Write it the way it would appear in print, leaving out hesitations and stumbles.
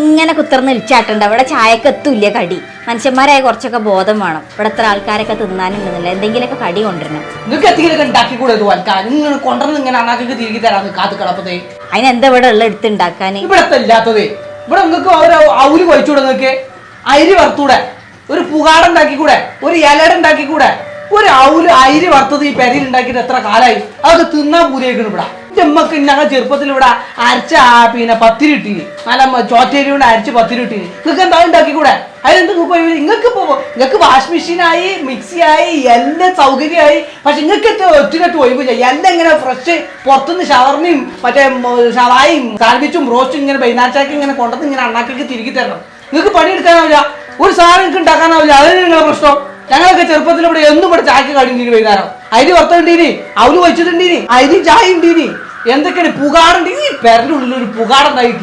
ഇങ്ങനെ കുത്തിർന്ന് ഇളിച്ചാട്ടുണ്ട്. ഇവിടെ ചായക്ക് എത്തൂല്ല കടി. മനുഷ്യന്മാരായ കുറച്ചൊക്കെ ബോധം വേണം. ഇവിടെ എത്ര ആൾക്കാരൊക്കെ തിന്നാനുണ്ടെന്നില്ല. എന്തെങ്കിലുമൊക്കെ കടി കൊണ്ടുവരണം. നിങ്ങൾക്ക് എന്തെങ്കിലുമൊക്കെ ഉണ്ടാക്കി കൂടെ നിങ്ങൾ കൊണ്ടുവന്ന് ഇങ്ങനെ അണ്ണാക്കി തിരികെ തരാന്ന് കാത്ത് കിടപ്പതേ. അതിനെന്താ ഇവിടെ ഉള്ള എടുത്ത് ഉണ്ടാക്കാൻ? ഇവിടെ ഇല്ലാത്തതേ. ഇവിടെ നിങ്ങൾക്ക് ഔല് കഴിച്ചുകൂടെ? നിങ്ങൾക്ക് അരി വറുത്തൂടെ? ഒരു പുകാട ഉണ്ടാക്കിക്കൂടെ? ഒരു ഇലട ഉണ്ടാക്കിക്കൂടെ? ഒരു അരി വറുത്തത് ഈ പെരയിൽ ഉണ്ടാക്കിയിട്ട് എത്ര കാലമായി? അതൊക്കെ തിന്നാൻ പൂരിയേക്കണം ഇവിടെ. നമ്മക്ക് ഞങ്ങൾ ചെറുപ്പത്തിൽ ഇവിടെ അരച്ച പിന്നെ പത്തിരി ഇട്ടീന്, നല്ല ചോറ്റേരി കൊണ്ട് അരച്ച് പത്തിരി ഇട്ടീന്. നിങ്ങൾക്ക് എന്താ ഉണ്ടാക്കിക്കൂടെ? അതിനെന്ത് നിങ്ങൾക്ക് വാഷ് മെഷീനായി, മിക്സിയായി, എല്ലാം സൗകര്യമായി. പക്ഷെ നിങ്ങൾക്ക് ഒറ്റ ഒഴിവ് ചെയ്യാം. എല്ലാം ഇങ്ങനെ ഫ്രഷ് പുറത്തുനിന്ന് ഷവർമയും മറ്റേ ഷവായും സാൻഡ്വിച്ചും റോസ്റ്റും ഇങ്ങനെ വൈകുന്നേരത്തേക്ക് ഇങ്ങനെ കൊണ്ടുവന്ന് ഇങ്ങനെ അണ്ണാക്കി തിരികെ തരണം. നിങ്ങൾക്ക് പണിയെടുക്കാനാവില്ല, ഒരു സാധനം നിങ്ങൾക്ക് ഉണ്ടാക്കാനാവില്ല. അതിന് നിങ്ങളുടെ പ്രശ്നം. ഞങ്ങളൊക്കെ ചെറുപ്പത്തിൽ ഇവിടെ എന്നും ഇവിടെ ചായക്ക് കടിണ്ടീനി. വൈകുന്നേരം അരി വറുത്തുണ്ടീനി, അവല് വെച്ചിട്ടുണ്ടീനി, അരി ചായ ഉണ്ടീനി, എന്തൊക്കെയാണ് പുകാടുണ്ട്. ഈ പെരന്റെ ഉള്ളിൽ ഒരു പുകാടുണ്ടായിട്ട്